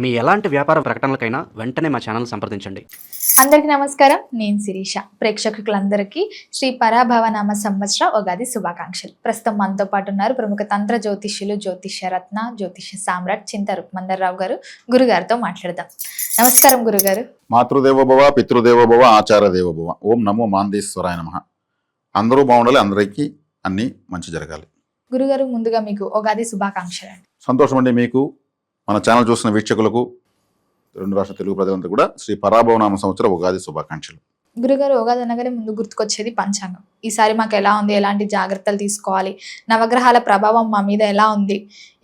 మీ ఎలాంటి వ్యాపార ప్రకటనలకైనా వెంటనే మా ఛానల్ సంప్రదించండి. అందరికీ నమస్కారం. నేను శిరీష. ప్రేక్షకులందరికీ శ్రీ పరాభవనామ సంవత్సర ఉగాది శుభాకాంక్షలు. ప్రస్తుతం మనతో పాటు ఉన్నారు ప్రముఖ తంత్ర జ్యోతిష్యులు, జ్యోతిష్య రత్న, జ్యోతిష్య సామ్రాట్ చింత రుక్మందర్రావు గారు. గురుగారితో మాట్లాడదాం. నమస్కారం గురుగారు. మాతృదేవోభవ, పితృదేవోభవ, ఆచార్యదేవోభవ. ఓం నమో మాందేశ్వరాయ నమః. అందరూ బాగుండాలి, అందరికీ అన్నీ మంచి జరగాలి. గురుగారు, ముందుగా మీకు ఉగాది శుభాకాంక్షలు అండి. సంతోషం అండి. మీకు మన ఛానల్ చూసిన వీక్షకులకు, రెండు రాష్ట్ర తెలుగు ప్రజలంతా కూడా శ్రీ పరాభవనామ సంవత్సర ఉగాది శుభాకాంక్షలు. గురుగారు, ఉగాది అనగానే ముందు గుర్తుకొచ్చేది పంచాంగం. ఈసారి మాకు ఎలా ఉంది, ఎలాంటి జాగ్రత్తలు తీసుకోవాలి, నవగ్రహాల ప్రభావం మా మీద ఎలా ఉంది,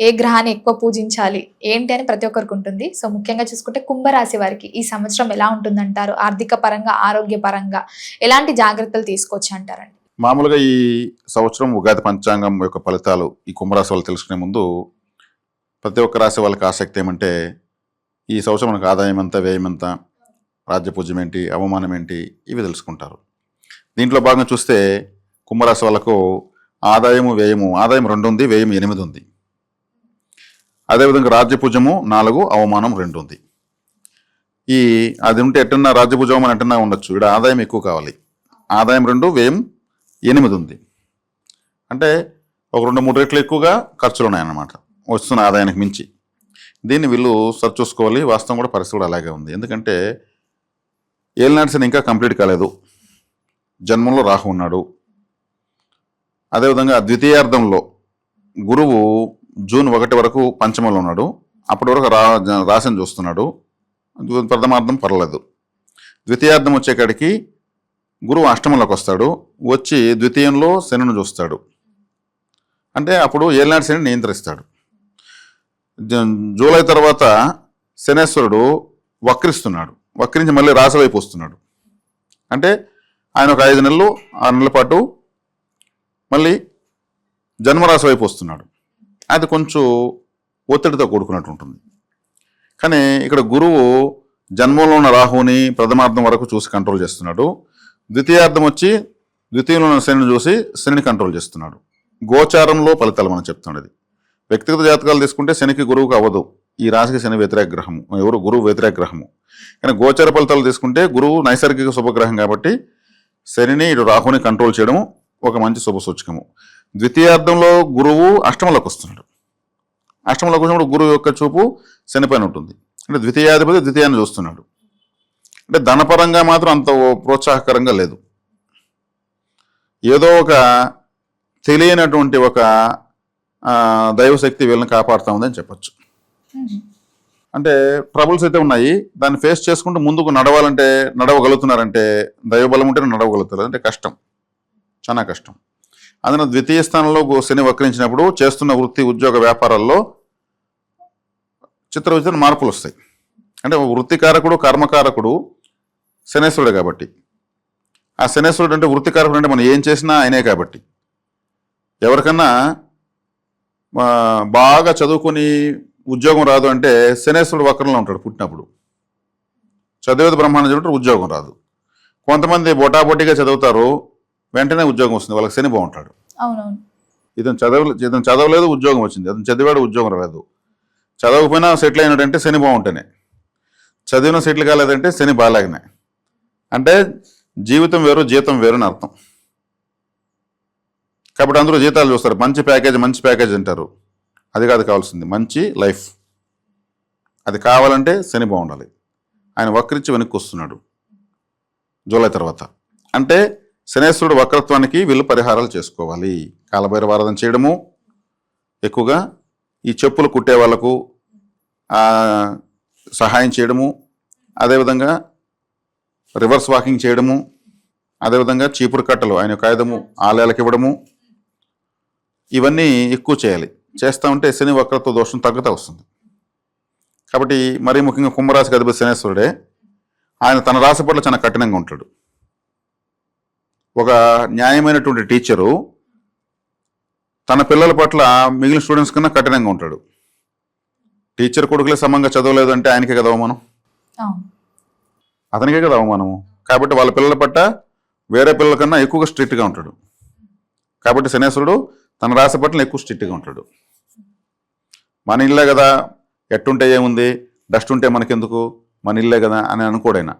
ఏ గ్రహాన్ని ఎక్కువ పూజించాలి ఏంటి అని ప్రతి ఒక్కరికి ఉంటుంది. సో ముఖ్యంగా చూసుకుంటే కుంభరాశి వారికి ఈ సంవత్సరం ఎలా ఉంటుందంటారు? ఆర్థిక పరంగా, ఆరోగ్య పరంగా ఎలాంటి జాగ్రత్తలు తీసుకోవచ్చు అంటారండి? మామూలుగా ఈ సంవత్సరం ఉగాది పంచాంగం యొక్క ఫలితాలు ఈ కుంభరాశి వాళ్ళు తెలుసుకునే ముందు ప్రతి ఒక్క రాశి వాళ్ళకి ఆసక్తి ఏమంటే, ఈ సంవత్సరం మనకు ఆదాయం ఎంత, వ్యయం ఎంత, రాజ్యపూజ్యం ఏంటి, అవమానం ఏంటి, ఇవి తెలుసుకుంటారు. దీంట్లో భాగంగా చూస్తే కుంభరాశి వాళ్ళకు ఆదాయము 2 ఉంది, వ్యయం 8 ఉంది. అదేవిధంగా రాజ్యపూజ్యము 4, అవమానం 2 ఉంది. అది ఉంటే ఎట్టన్నా రాజ్యపూజ్యం అని ఎట్టన్నా ఉండొచ్చు. ఇక్కడ ఆదాయం ఎక్కువ కావాలి. ఆదాయం 2, వ్యయం 8 ఉంది. అంటే ఒక 2-3 రెట్లు ఎక్కువగా ఖర్చులు ఉన్నాయన్నమాట, వస్తున్న ఆదాయానికి మించి. దీన్ని వీళ్ళు సరిచూసుకోవాలి. వాస్తవం కూడా పరిస్థితి కూడా అలాగే ఉంది. ఎందుకంటే ఏలినాటి శని ఇంకా కంప్లీట్ కాలేదు. జన్మంలో రాహు ఉన్నాడు. అదేవిధంగా ద్వితీయార్థంలో గురువు జూన్ 1 వరకు పంచమంలో ఉన్నాడు. అప్పటి వరకు రాశిని చూస్తున్నాడు. ప్రథమార్థం పర్లేదు. ద్వితీయార్థం వచ్చేకాడికి గురువు అష్టమంలోకి వస్తాడు. వచ్చి ద్వితీయంలో శనిని చూస్తాడు. అంటే అప్పుడు ఏలినాటి శని నియంత్రిస్తాడు. జూలై తర్వాత శనేశ్వరుడు వక్రిస్తున్నాడు. వక్రించి మళ్ళీ రాశి వైపు వస్తున్నాడు. అంటే ఆయన ఒక 5 నెలలు 6 నెలల పాటు మళ్ళీ జన్మరాశి వైపు వస్తున్నాడు. అది కొంచెం ఒత్తిడితో కూడుకున్నట్టు ఉంటుంది. కానీ ఇక్కడ గురువు జన్మంలో ఉన్న రాహుని ప్రథమార్థం వరకు చూసి కంట్రోల్ చేస్తున్నాడు. ద్వితీయార్థం వచ్చి ద్వితీయంలో ఉన్న శనిని చూసి శనిని కంట్రోల్ చేస్తున్నాడు. గోచారంలో ఫలితాలు మనం చెప్తున్నది. వ్యక్తిగత జాతకాలు తీసుకుంటే శనికి గురువుకు అవ్వదు. ఈ రాశికి శని వ్యతిరేక గ్రహము, గురువు వ్యతిరేక గ్రహము. కానీ గోచార ఫలితాలు తీసుకుంటే గురువు నైసర్గిక శుభగ్రహం కాబట్టి శనిని ఇటు రాహుని కంట్రోల్ చేయడం ఒక మంచి శుభ సూచకము. ద్వితీయార్థంలో గురువు అష్టమంలోకి వస్తున్నాడు. అష్టమంలోకి వచ్చినప్పుడు గురువు యొక్క చూపు శనిపైన ఉంటుంది. అంటే ద్వితీయాధిపతి ద్వితీయాన్ని చూస్తున్నాడు. అంటే ధనపరంగా మాత్రం అంత ప్రోత్సాహకరంగా లేదు. ఏదో ఒక తెలియనటువంటి ఒక దైవశక్తి వీళ్ళని కాపాడుతూ ఉందని చెప్పచ్చు. అంటే ట్రబుల్స్ అయితే ఉన్నాయి. దాన్ని ఫేస్ చేసుకుంటూ ముందుకు నడవగలుగుతున్నారంటే, దైవబలం ఉంటే నడవగలుగుతారు. అంటే కష్టం, చాలా కష్టం. అందులో ద్వితీయ స్థానంలో శని వక్రించినప్పుడు చేస్తున్న వృత్తి, ఉద్యోగ, వ్యాపారాల్లో చిత్ర విచిత్ర మార్పులు వస్తాయి. అంటే వృత్తికారకుడు, కర్మకారకుడు శనేశ్వరుడు కాబట్టి, ఆ శనేశ్వరుడు అంటే వృత్తికారకుడు అంటే మనం ఏం చేసినా ఆయనే కాబట్టి. ఎవరికన్నా బాగా చదువుకుని ఉద్యోగం రాదు అంటే శనేశ్వరుడు వక్రంలో ఉంటాడు పుట్టినప్పుడు. చదివేది బ్రహ్మాండం చదువుతారు, ఉద్యోగం రాదు. కొంతమంది బొటాబొటిగా చదువుతారు, వెంటనే ఉద్యోగం వస్తుంది. వాళ్ళకి శని బాగుంటాడు. ఇతను చదవలేదు, ఉద్యోగం వచ్చింది. అతను చదివాడు, ఉద్యోగం రాలేదు. చదవకపోయినా సెటిల్ అయినాడంటే శని బాగుంటేనే, చదివిన సెటిల్ కాలేదంటే శని బాగాలేకనే. అంటే జీవితం వేరు, జీతం వేరు అని అర్థం. కాబట్టి అందరూ జీతాలు చూస్తారు. మంచి ప్యాకేజ్ అంటారు. అది కాదు కావాల్సింది, మంచి లైఫ్. అది కావాలంటే శని బాగుండాలి. ఆయన వక్రించి వెనక్కి వస్తున్నాడు జూలై తర్వాత. అంటే శనేశ్వరుడు వక్రత్వానికి వీళ్ళు పరిహారాలు చేసుకోవాలి. కాలభైరవారాధన చేయడము, ఎక్కువగా ఈ చెప్పులు కుట్టే వాళ్లకు సహాయం చేయడము, అదేవిధంగా రివర్స్ వాకింగ్ చేయడము, అదేవిధంగా చీపురు కట్టలు ఆయన యొక్క ఆయుధము ఆలయాలకు ఇవ్వడము, ఇవన్నీ ఎక్కువ చేయాలి. చేస్తూ ఉంటే శని వక్రత్వ దోషం తగ్గుతూ వస్తుంది. కాబట్టి మరీ ముఖ్యంగా కుంభరాశికి అధిపతి శనేశ్వరుడే. ఆయన తన రాశి పట్ల చాలా కఠినంగా ఉంటాడు. ఒక న్యాయమైనటువంటి టీచరు తన పిల్లల పట్ల మిగిలిన స్టూడెంట్స్ కన్నా కఠినంగా ఉంటాడు. టీచర్ కొడుకులే సమంగా చదవలేదు అంటే ఆయనకే కదా అవమానం, అతనికే కదా అవమానము. కాబట్టి వాళ్ళ పిల్లల పట్ల వేరే పిల్లల కన్నా ఎక్కువగా స్ట్రిక్ట్గా ఉంటాడు. కాబట్టి శనేశ్వరుడు తన రాశి పట్ల ఎక్కువ స్ట్రిక్ట్గా ఉంటాడు. మన ఇల్లే కదా, ఎట్టుంటే ఏముంది, డస్ట్ ఉంటే మనకెందుకు, మన ఇల్లే కదా అని అనుకోడైనా.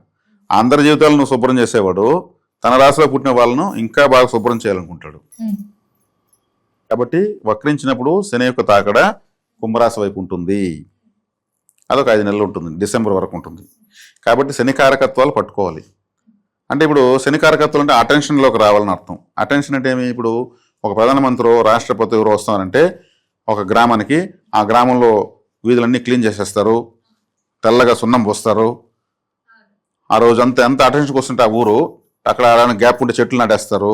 అందరి జీవితాలను నువ్వు శుభ్రం చేసేవాడు తన రాశిలో పుట్టిన వాళ్ళను ఇంకా బాగా శుభ్రం చేయాలనుకుంటాడు. కాబట్టి వక్రించినప్పుడు శని యొక్క తాకడ కుంభరాశి వైపు ఉంటుంది. అదొక 5 నెలలు ఉంటుంది, డిసెంబర్ వరకు ఉంటుంది. కాబట్టి శని కారకత్వాలు పట్టుకోవాలి. అంటే ఇప్పుడు శని కారకత్వాలు అంటే అటెన్షన్లోకి రావాలని అర్థం. అటెన్షన్ అంటే ఏమి, ఇప్పుడు ఒక ప్రధానమంత్రి రాష్ట్రపతి ఎవరు వస్తున్నారంటే ఒక గ్రామానికి, ఆ గ్రామంలో వీధులన్నీ క్లీన్ చేసేస్తారు, తెల్లగా సున్నం పోస్తారు. ఆ రోజు ఎంత అటెన్షన్కి వస్తుంటే ఆ ఊరు అక్కడ గ్యాప్ ఉంటే చెట్లు నాటేస్తారు.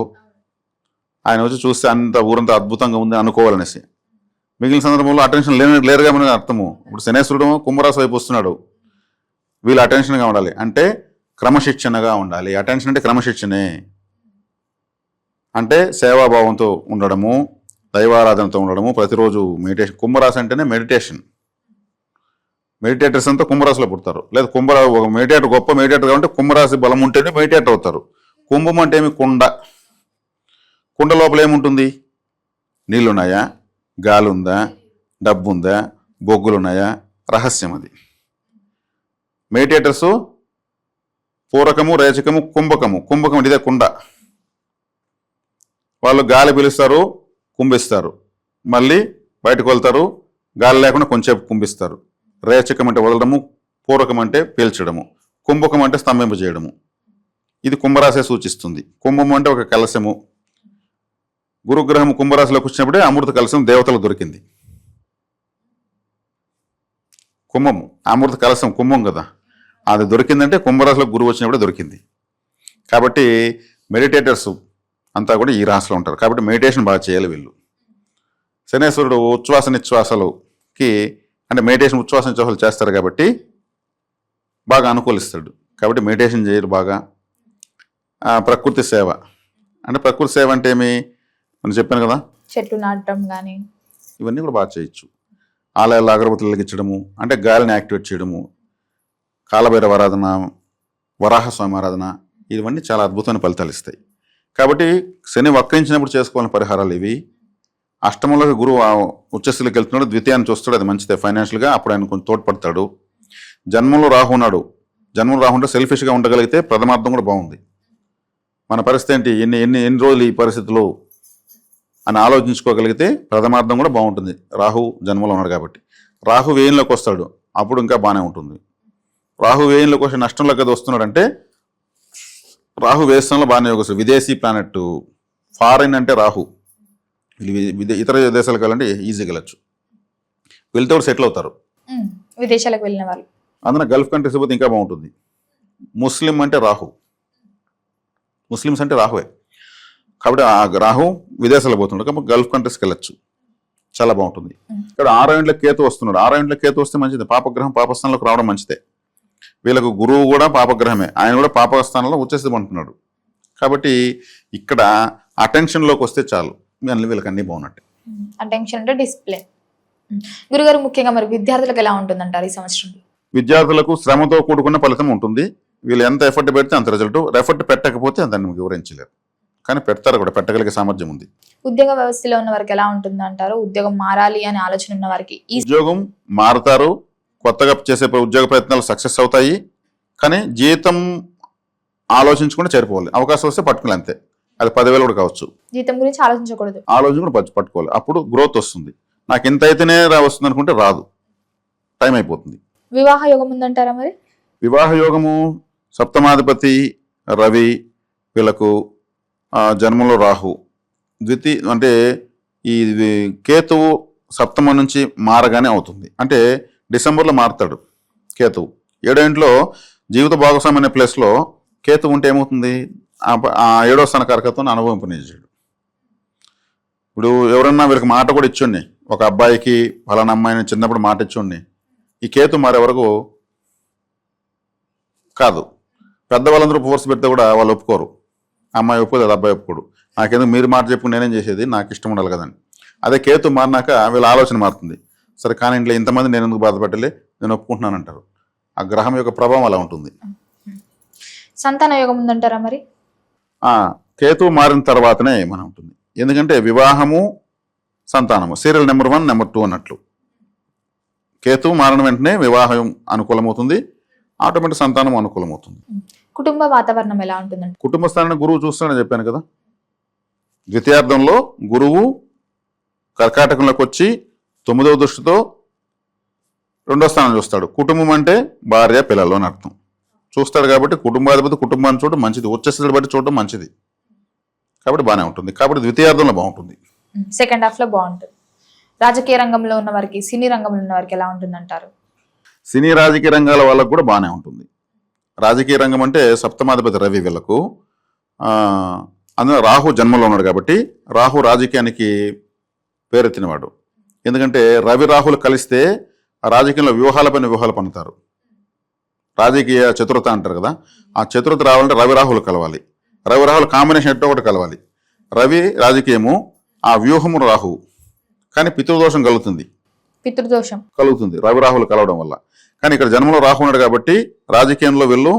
ఆయన వచ్చి చూస్తే అంత ఊరంతా అద్భుతంగా ఉంది అనుకోవాలనేసి. మిగిలిన సందర్భంలో అటెన్షన్ లేరుగా మన అర్థము. ఇప్పుడు శనేశ్వరుడు కుంభరాశి వైపు వస్తున్నాడు, వీళ్ళు అటెన్షన్గా ఉండాలి అంటే క్రమశిక్షణగా ఉండాలి. అటెన్షన్ అంటే క్రమశిక్షణే, అంటే సేవాభావంతో ఉండడము, దైవారాధనతో ఉండడము, ప్రతిరోజు మెడిటేషన్. కుంభరాశి అంటేనే మెడిటేషన్. మెడిటేటర్స్ అంతా కుంభరాశిలో పుడతారు. లేదా ఒక మెడిటేటర్ గొప్ప మెడిటేటర్ కాబట్టి కుంభరాశి బలం ఉంటేనే మెడిటేటర్ అవుతారు. కుంభం అంటే ఏమి, కుండ లోపల ఏముంటుంది, నీళ్ళున్నాయా, గాలి ఉందా, డబ్బు ఉందా, బొగ్గులు ఉన్నాయా, రహస్యం అది. మెడిటేటర్స్ పూరకము, రేచకము, కుంభకం ఇదే కుండ. వాళ్ళు గాలి పీలుస్తారు, కుంభిస్తారు, మళ్ళీ బయటకు వెళ్తారు, గాలి లేకుండా కొంచెంసేపు కుంభిస్తారు. రేచకం అంటే వదలడము, పూరకం అంటే పీల్చడము, కుంభకం అంటే స్తంభింపజేయడము. ఇది కుంభరాశి సూచిస్తుంది. కుంభం అంటే ఒక కలశము. గురుగ్రహం కుంభరాశిలోకి వచ్చినప్పుడే అమృత కలశం దేవతలకు దొరికింది. కుంభము అమృత కలశం కుంభం కదా, అది దొరికిందంటే కుంభరాశిలో గురువు వచ్చినప్పుడే దొరికింది. కాబట్టి మెడిటేటర్స్ అంతా కూడా ఈ రాశిలో ఉంటారు. కాబట్టి మెడిటేషన్ బాగా చేయాలి వీళ్ళు. శనేశ్వరుడు ఉచ్ఛ్వాస నిశ్వాసాలకి అంటే మెడిటేషన్ ఉచ్ఛ్వాస నిశ్వాసాలు చేస్తారు కాబట్టి బాగా అనుకూలిస్తాడు. కాబట్టి మెడిటేషన్ చేయరు బాగా. ప్రకృతి సేవ అంటే ప్రకృతి సేవ అంటే ఏమి, నేను చెప్పాను కదా, చెట్లు నాటడం కానీ ఇవన్నీ కూడా బాగా చేయొచ్చు. ఆలయాల్లో అగరబత్తులు వెలిగించడము, అంటే గాలిని యాక్టివేట్ చేయడము, కాలభైరవ ఆరాధన, వరాహస్వామి ఆరాధన, ఇవన్నీ చాలా అద్భుతమైన ఫలితాలు ఇస్తాయి. కాబట్టి శని వక్రించినప్పుడు చేసుకోవాలని పరిహారాలు ఇవి. అష్టమంలోకి గురువు ఉచ్చస్థితిలోకి వెళ్తున్నాడు, ద్వితీయాన్ని చూస్తాడు, అది మంచిదే ఫైనాన్షియల్గా, అప్పుడు ఆయన కొంచెం తోడ్పడతాడు. జన్మంలో రాహు ఉన్నాడు, జన్మంలో రాహు ఉంటే సెల్ఫిష్గా ఉండగలిగితే ప్రథమార్థం కూడా బాగుంది. మన పరిస్థితి ఏంటి, ఎన్ని రోజులు ఈ పరిస్థితులు అని ఆలోచించుకోగలిగితే ప్రథమార్థం కూడా బాగుంటుంది. రాహు జన్మలో ఉన్నాడు కాబట్టి. రాహు వ్యయంలోకి వస్తాడు, అప్పుడు ఇంకా బాగానే ఉంటుంది. రాహు వ్యయంలోకి వచ్చి నష్టంలోకి అది వస్తున్నాడు అంటే రాహు వ్యయస్థంలో బాగానే వస్తుంది. విదేశీ ప్లానెట్, ఫారిన్ అంటే రాహు, ఇతర దేశాలకు వెళ్ళాలంటే ఈజీగా వెళ్ళచ్చు. వెళ్తే కూడా సెటిల్ అవుతారు విదేశాలకు వెళ్ళిన వాళ్ళు. అందులో గల్ఫ్ కంట్రీస్ పోతే ఇంకా బాగుంటుంది. ముస్లిం అంటే రాహు, ముస్లిమ్స్ అంటే రాహువే కాబట్టి ఆ రాహు విదేశాలకు పోతున్నాడు కాబట్టి గల్ఫ్ కంట్రీస్కి వెళ్ళచ్చు, చాలా బాగుంటుంది. ఇక్కడ 6 ఇంట్ల కేతు వస్తున్నాడు. 6 ఇంట్ల కేతు వస్తే మంచిది, పాపగ్రహం పాపస్థానంలోకి రావడం మంచిదే. వీళ్ళకు గురువు కూడా పాపగ్రహమే, ఆయన కూడా పాపస్థానంలో ఉచ్చస్థితి అంటున్నాడు. కాబట్టి ఇక్కడ అటెన్షన్లోకి వస్తే చాలు, వీళ్ళకి అన్నీ బాగున్నట్టే. అటెన్షన్ అంటే డిసిప్లిన్. గురుగారు ముఖ్యంగా మరి విద్యార్థులకు ఎలా ఉంటుందంటారు ఈ సంవత్సరం? విద్యార్థులకు శ్రమతో కూడుకున్న ఫలితం ఉంటుంది. వీళ్ళు ఎంత ఎఫర్ట్ పెడితే అంత రిజల్ట్. ఎఫర్ట్ పెట్టకపోతే దాన్ని వివరించలేరు, కానీ పెడతారు కూడా, పెట్టగలిగే సామర్థ్యం ఉంది. ఉద్యోగ వ్యవస్థలో ఉన్న వారికి ఎలా ఉంటుంది అంటారు? ఉద్యోగం మారాలి అని ఆలోచన ఉన్న వారికి ఉద్యోగం మారుతారు, కొత్తగా చేసే ఉద్యోగ ప్రయత్నాలు సక్సెస్ అవుతాయి. కానీ జీతం ఆలోచించుకుంటే సరిపోవాలి, అవకాశం వస్తే పట్టుకోవాలి అంతే. అది 10,000 కూడా కావచ్చు. జీతం గురించి ఆలోచించకూడదు, ఆలోచన కూడా పట్టుకోవాలి. అప్పుడు గ్రోత్ వస్తుంది. నాకు ఇంత అయితేనే వస్తుంది అనుకుంటే రాదు, టైం అయిపోతుంది. వివాహ యోగం ఉందంటారా మరి? వివాహ యోగము సప్తమాధిపతి రవి, వీళ్ళకు జన్మంలో రాహు, అంటే ఈ కేతువు సప్తమం నుంచి మారగానే అవుతుంది. అంటే డిసెంబర్లో మారుతాడు కేతువు. 7వ ఇంట్లో జీవిత భాగస్వామి అనే ప్లేస్లో కేతువు ఉంటే ఏమవుతుంది, ఆ 7వ స్థాన కారకత్వాన్ని అనుభవింపనిచ్చాడు. ఇప్పుడు ఎవరన్నా వీళ్ళకి మాట కూడా ఇచ్చుండి, ఒక అబ్బాయికి ఫలానా అమ్మాయిని చిన్నప్పుడు మాట ఇచ్చుండి, ఈ కేతు మారే వరకు కాదు. పెద్దవాళ్ళందరూ ఫోర్స్ పెడితే కూడా వాళ్ళు ఒప్పుకోరు, అమ్మాయి ఒప్పుకోదు, అది అబ్బాయి ఒప్పుకోడు. నాకేందుకు మీరు మాట చెప్పు, నేనేం చేసేది, నాకు ఇష్టం ఉండాలి కదండి. అదే కేతు మారినాక వీళ్ళ ఆలోచన మారుతుంది. సరే కానీ ఇంట్లో ఇంతమంది నేను ఎందుకు బాధపెట్టలే, నేను ఒప్పుకుంటున్నాను అంటారు. ఆ గ్రహం యొక్క ప్రభావం అలా ఉంటుంది. సంతాన యోగం ఉందంటారా మరి? కేతు మారిన తర్వాతనే మనం ఉంటుంది. ఎందుకంటే వివాహము సంతానము సీరియల్ నెంబర్ 1 నెంబర్ 2 అన్నట్లు. కేతువు మారిన వెంటనే వివాహం అనుకూలమవుతుంది, ఆటోమేటిక్ సంతానం అనుకూలమవుతుంది. కుటుంబ వాతావరణం ఎలా ఉంటుందండి? కుటుంబ స్థానాన్ని గురువు చూస్తానని చెప్పాను కదా. ద్వితీయార్థంలో గురువు కర్కాటకంలోకి వచ్చి 9వ దృష్టితో 2వ స్థానం చూస్తాడు. కుటుంబం అంటే భార్య పిల్లలు అని అర్థం చూస్తాడు. కాబట్టి కుటుంబాధిపతి కుటుంబాన్ని చూడడం మంచిది, వచ్చేసేది బట్టి చూడడం మంచిది. కాబట్టి బాగానే ఉంటుంది. కాబట్టి ద్వితీయార్థంలో బాగుంటుంది. సెకండ్ హాఫ్ లో బాగుంటుంది. రాజకీయ రంగంలో ఉన్న వారికి, సినీ రంగంలో ఉన్న వారికి ఎలా ఉంటుంది అంటారు? సినీ రాజకీయ రంగాల వాళ్ళకు కూడా బాగానే ఉంటుంది. రాజకీయ రంగం అంటే సప్తమాధిపతి రవి వీళ్ళకు, అందులో రాహు జన్మలో ఉన్నాడు కాబట్టి రాహు రాజకీయానికి పేరెత్తినవాడు. ఎందుకంటే రవి రాహులు కలిస్తే రాజకీయంలో వ్యూహాలపైన వ్యూహాలు పన్నుతారు. రాజకీయ చతురత అంటారు కదా, ఆ చతురత రావాలంటే రవి రాహులు కలవాలి. రవి రాహుల కాంబినేషన్ ఎట్టో ఒకటి కలవాలి. రవి రాజకీయము, ఆ వ్యూహము రాహువు. కానీ పితృదోషం కలుగుతుంది, పితృదోషం కలుగుతుంది రవి రాహులు కలవడం వల్ల. కానీ ఇక్కడ జన్మలో రాహు ఉన్నాడు కాబట్టి రాజకీయంలో వీళ్ళు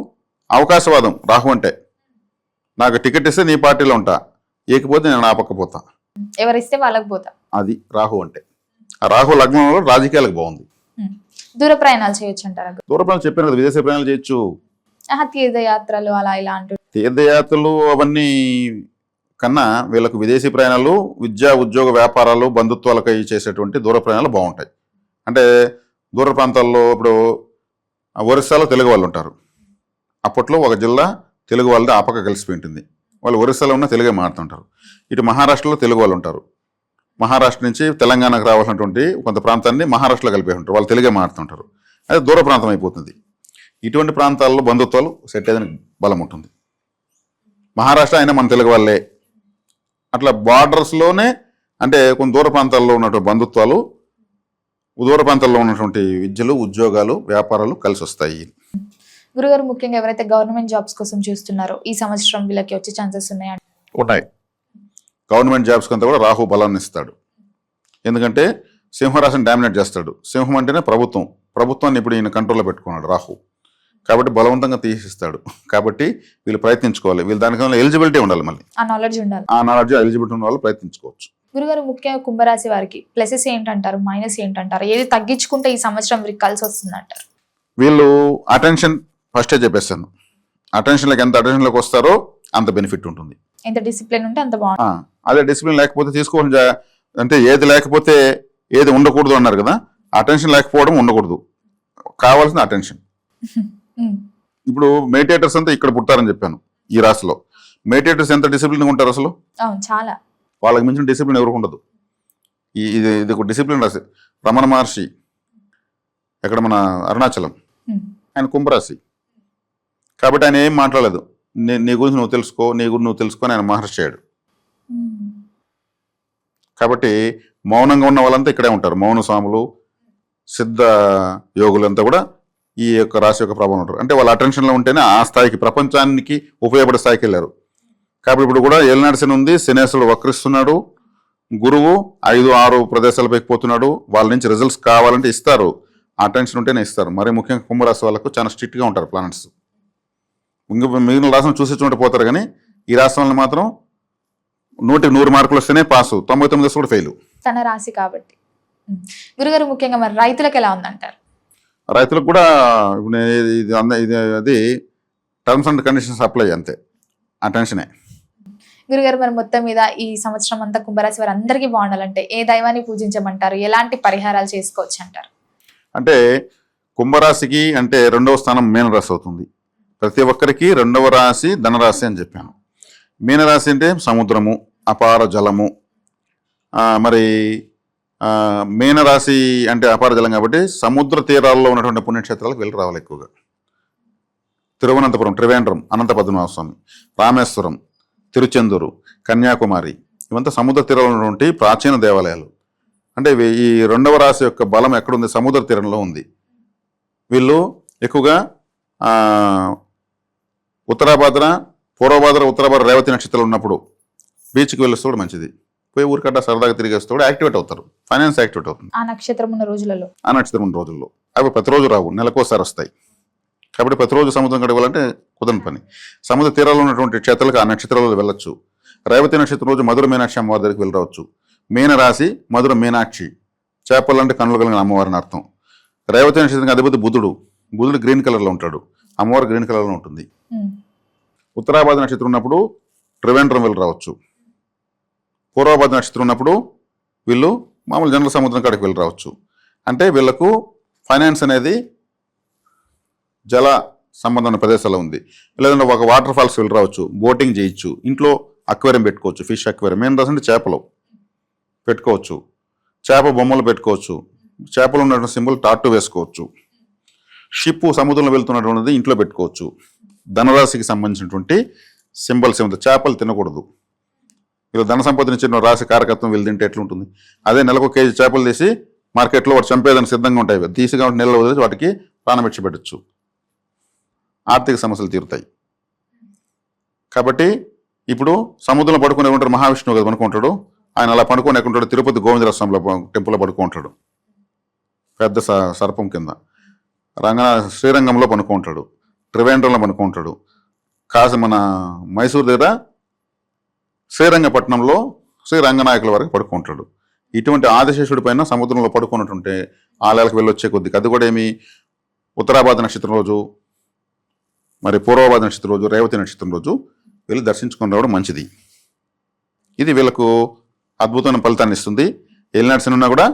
అవకాశవాదం. రాహు అంటే నాకు టికెట్ ఇస్తే నీ పార్టీలో ఉంటా, ఏకపోతే నేను ఆపకపోతా, ఎవరిస్తే వాళ్ళకి పోతా. అది రాహు అంటే. ఆ రాహు లగ్నంలో రాజకీయాలకు బాగుంది. దూర ప్రయాణాలు చేయొచ్చు అంటారా? దూర ప్రయాణాలు చెప్పాను కదా, విదేశీ ప్రయాణాలు చేయొచ్చు. తీర్థయాత్రలు అలా ఇలా అంటూ. తీర్థయాత్రలు అవన్నీ కన్నా వీళ్ళకు విదేశీ ప్రయాణాలు, విద్యా ఉద్యోగ వ్యాపారాలు, బంధుత్వాలకై చేసేటువంటి దూర ప్రయాణాలు బాగుంటాయి. అంటే దూర ప్రాంతాల్లో ఇప్పుడు ఒరిస్సాలో తెలుగు వాళ్ళు ఉంటారు. అప్పట్లో ఒక జిల్లా తెలుగు వాళ్ళది ఆ పక్క కలిసిపోయి ఉంటుంది. వాళ్ళు ఒరిస్సాలో ఉన్న తెలుగే మాట్లాడుతుంటారు. ఇటు మహారాష్ట్రలో తెలుగు వాళ్ళు ఉంటారు. మహారాష్ట్ర నుంచి తెలంగాణకు రావాల్సినటువంటి కొంత ప్రాంతాన్ని మహారాష్ట్రలో కలిపి ఉంటారు. వాళ్ళు తెలుగే మాట్లాడుతుంటారు. అది దూర ప్రాంతం అయిపోతుంది. ఇటువంటి ప్రాంతాల్లో బంధుత్వాలు సెట్ అయ్యేదానికి బలం ఉంటుంది. మహారాష్ట్ర అయినా మన తెలుగు వాళ్ళే. అట్లా బార్డర్స్లోనే అంటే కొన్ని దూర ప్రాంతాల్లో ఉన్నటువంటి బంధుత్వాలు, దూర ప్రాంతాల్లో ఉన్నటువంటి విద్యలు, ఉద్యోగాలు, వ్యాపారాలు కలిసి వస్తాయి. గురుగారు, ముఖ్యంగా ఎవరైతే గవర్నమెంట్ జాబ్స్ కోసం చూస్తున్నారో ఈ సంవత్సరం వీళ్ళకి వచ్చే ఛాన్సెస్ ఉన్నాయా? ఉన్నాయి. గవర్నమెంట్ జాబ్స్ కంతా కూడా రాహు బలాన్ని ఇస్తాడు. ఎందుకంటే సింహరాశిని డామినేట్ చేస్తాడు. సింహం అంటేనే ప్రభుత్వం. ప్రభుత్వాన్ని ఇప్పుడు ఈయన కంట్రోల్లో పెట్టుకున్నాడు రాహు. కాబట్టి బలవంతంగా తీసిస్తాడు. కాబట్టి వీళ్ళు ప్రయత్నించుకోవాలి. వీళ్ళు దానికన్నా ఎలిజిబిలిటీ ఉండాలి. మళ్ళీ ఆ నాలెడ్జ్ ఉండాలి. ఆ నాలెడ్జ్ ఎలిజిబిలిటీ ఉన్న వాళ్ళు ప్రయత్నించుకోవచ్చు. గురుగారు, ముఖ్యంగా కుంభరాశి వారికి ప్లసెస్ ఏంటంటారు, మైనస్ ఏంటంటారు? ఏది తగ్గించుకుంటే ఈ సంవత్సరం వీరికి కలిసి వస్తుంది అంటారు? వీళ్ళు అటెన్షన్ ఫస్టే చెప్పేస్తాను. అటెన్షన్లోకి ఎంత అటెన్షన్లోకి వస్తారో అంత బెనిఫిట్ ఉంటుంది. ఎంత డిసిప్లిన్ ఉంటే అంత బాగుంటుంది. అదే డిసిప్లిన్ లేకపోతే తీసుకోవాలి. అంటే ఏది లేకపోతే ఏది ఉండకూడదు అన్నారు కదా, అటెన్షన్ లేకపోవడం ఉండకూడదు, కావాల్సిన అటెన్షన్. ఇప్పుడు మెడిటేటర్స్ అంతా ఇక్కడ పుట్టారని చెప్పాను. ఈ రాశిలో మెడిటేటర్స్ ఎంత డిసిప్లిన్గా ఉంటారు అసలు? చాలా. వాళ్ళకి మించిన డిసిప్లిన్ ఎవరికి ఉండదు. ఇది ఒక డిసిప్లిన్ రాశి. రమణ మహర్షి ఎక్కడ మన అరుణాచలం, ఆయన కుంభరాశి. కాబట్టి ఆయన ఏం మాట్లాడలేదు. నీ గురించి నువ్వు తెలుసుకో, నీ గురించి నువ్వు తెలుసుకొని ఆయన మహర్షి అయ్యాడు. కాబట్టి మౌనంగా ఉన్న వాళ్ళంతా ఇక్కడే ఉంటారు. మౌన స్వాములు, సిద్ధ యోగులంతా కూడా ఈ యొక్క రాశి యొక్క ప్రభావం ఉంటారు. అంటే వాళ్ళ అటెన్షన్లో ఉంటేనే ఆ స్థాయికి, ప్రపంచానికి ఉపయోగపడే స్థాయికి వెళ్ళారు. కాబట్టి ఇప్పుడు కూడా ఏలినాటి శని ఉంది, శనేశ్వరుడు వక్రిస్తున్నాడు, గురువు 5-6 ప్రదేశాలపైకి పోతున్నాడు. వాళ్ళ నుంచి రిజల్ట్స్ కావాలంటే ఇస్తారు, అటెన్షన్ ఉంటేనే ఇస్తారు. మరి ముఖ్యంగా కుంభరాశి వాళ్ళకు చాలా స్ట్రిక్ట్గా ఉంటారు ప్లానెట్స్. మిగిలిన రాశిని చూసి పోతారు, కానీ ఈ రాశి వాళ్ళని మాత్రం 100 మార్కులు వస్తేనే పాసు, 99 కూడా ఫెయిల్. తన రాశి కాబట్టి. గురుగారు, ముఖ్యంగా మరి రైతులకు ఎలా ఉందంటారు? రైతులకు కూడా ఇప్పుడు ఇది అది టర్మ్స్ అండ్ కండిషన్స్ అప్లై, అంతే, అటెన్షనే. గురుగారు, మరి మొత్తం మీద ఈ సంవత్సరం అంతా కుంభరాశి వారు అందరికీ బాగుండాలంటే ఏ దైవాన్ని పూజించమంటారు, ఎలాంటి పరిహారాలు చేసుకోవచ్చు అంటారు? అంటే కుంభరాశికి అంటే 2వ స్థానం మీనరాశి అవుతుంది. ప్రతి ఒక్కరికి 2వ రాశి ధనరాశి అని చెప్పాను. మీనరాశి అంటే సముద్రము, అపార జలము. మరి మీనరాశి అంటే అపార జలం కాబట్టి సముద్ర తీరాల్లో ఉన్నటువంటి పుణ్యక్షేత్రాలకు వెళ్ళి రావాలి ఎక్కువగా. తిరువనంతపురం, త్రివేంద్రం, అనంత పద్మనాభ స్వామి, రామేశ్వరం, తిరుచెందూరు, కన్యాకుమారి, ఇవంతా సముద్ర తీరంలో ఉన్నటువంటి ప్రాచీన దేవాలయాలు. అంటే ఈ 2వ రాశి యొక్క బలం ఎక్కడుంది? సముద్ర తీరంలో ఉంది. వీళ్ళు ఎక్కువగా ఉత్తరాభాద్ర, పూర్వభాద్ర, ఉత్తరాభాద్ర, రేవతి నక్షత్రాలు ఉన్నప్పుడు బీచ్కి వెళ్ళొస్తే కూడా మంచిది. పోయి ఊరికట్ట సరదాగా తిరిగేస్తే కూడా యాక్టివేట్ అవుతారు, ఫైనాన్స్ యాక్టివేట్ అవుతుంది ఆ నక్షత్రం ఉన్న రోజులలో. ఆ నక్షత్రం ఉన్న రోజుల్లో. అవి ప్రతిరోజు రావు, నెలకోసారి వస్తాయి. కాబట్టి ప్రతిరోజు సముద్రం గడవాలంటే కుదరని పని. సముద్ర తీరాల్లో ఉన్నటువంటి క్షేత్రాలకు ఆ నక్షత్రాలలో వెళ్ళొచ్చు. రేవతి నక్షత్రం రోజు మధుర మీనాక్షి అమ్మవారి దగ్గరికి వెళ్ళి రావచ్చు. మీనరాశి మధుర మీనాక్షి, చేపలంటే కన్నులు కలిగిన అమ్మవారిని అర్థం. రేవతి నక్షత్రం అధిపతి బుధుడు. బుధుడు గ్రీన్ కలర్లో ఉంటాడు, అమ్మవారు గ్రీన్ కలర్లో ఉంటుంది. ఉమ్, ఉత్తరాభాద్ర నక్షత్రం ఉన్నప్పుడు త్రివేంద్రం వెళ్ళి రావచ్చు. పూర్వభాద్ర నక్షత్రం ఉన్నప్పుడు వీళ్ళు మామూలు జనరల్ సముద్రం కాడికి వెళ్ళి రావచ్చు. అంటే వీళ్ళకు ఫైనాన్స్ అనేది జల సంబంధమైన ప్రదేశాల్లో ఉంది. లేదంటే ఒక వాటర్ ఫాల్స్ వెళ్ళి రావచ్చు, బోటింగ్ చేయొచ్చు, ఇంట్లో అక్వేరియం పెట్టుకోవచ్చు, ఫిష్ అక్వేరియం. మెయిన్ రాసంటే చేపలు పెట్టుకోవచ్చు, చేప బొమ్మలు పెట్టుకోవచ్చు, చేపలు ఉన్నటువంటి సింబల్ టాటూ వేసుకోవచ్చు. షిప్ సముద్రంలో వెళ్తున్నటువంటిది ఇంట్లో పెట్టుకోవచ్చు. ధనరాశికి సంబంధించినటువంటి సింబల్స్ ఏముంది, చేపలు తినకూడదు. వీళ్ళు ధన సంపాదించిన రాశి కారకత్వం వీళ్ళు తింటే ఎట్లుంటుంది? అదే నెలకు కేజీ చేపలు తీసి మార్కెట్లో వాటి చంపేదానికి సిద్ధంగా ఉంటాయి. తీసి కాబట్టి నెలలో వదిలేసి వాటికి ప్రాణం పెట్టచ్చు, ఆర్థిక సమస్యలు తీరుతాయి. కాబట్టి ఇప్పుడు సముద్రంలో పడుకునే ఉంటాడు మహావిష్ణువు కదా పడుకుంటాడు. ఆయన అలా పడుకొని ఎక్కడుంటాడు, తిరుపతి గోవిందరాజ స్వామిలో టెంపుల్లో పడుకుంటాడు, పెద్ద సర్పం కింద. శ్రీరంగంలో పనుకుంటాడు, త్రివేంద్రంలో పనుకుంటాడు, మన మైసూరు దగ్గర శ్రీరంగపట్నంలో శ్రీ రంగనాయకుల వరకు పడుకుంటాడు. ఇటువంటి ఆదిశేషుడి పైన సముద్రంలో పడుకున్నట్టుంటే ఆలయాలకు వెళ్ళొచ్చే కొద్ది. అది కూడా ఏమి ఉత్తరాభాద్ర నక్షత్రం రోజు, మరి పూర్వభాద్ర నక్షత్రం రోజు, రేవతి నక్షత్రం రోజు వెళ్ళి దర్శించుకొని రావడం మంచిది. ఇది వీళ్ళకు అద్భుతమైన ఫలితాన్ని ఇస్తుంది. ఏలినాటి శని ఉన్నా కూడా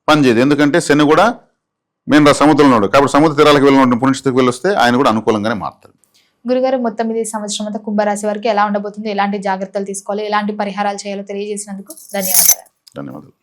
పనిచేయదు. ఎందుకంటే శని కూడా మెయిన్ సముద్రంలో ఉన్నాడు కాబట్టి సముద్ర తీరాలకు వెళ్ళిన పుణ్యస్థితికి వెళ్ళొస్తే ఆయన కూడా అనుకూలంగానే మారుతాడు. గురుగారు, మొత్తం ఇది సంవత్సరం అంతా కుంభరాశి వరకు ఎలా ఉండబోతుంది, ఎలాంటి జాగ్రత్తలు తీసుకోవాలి, ఎలాంటి పరిహారాలు చేయాలో తెలియజేసినందుకు ధన్యవాదాలు. ధన్యవాదాలు.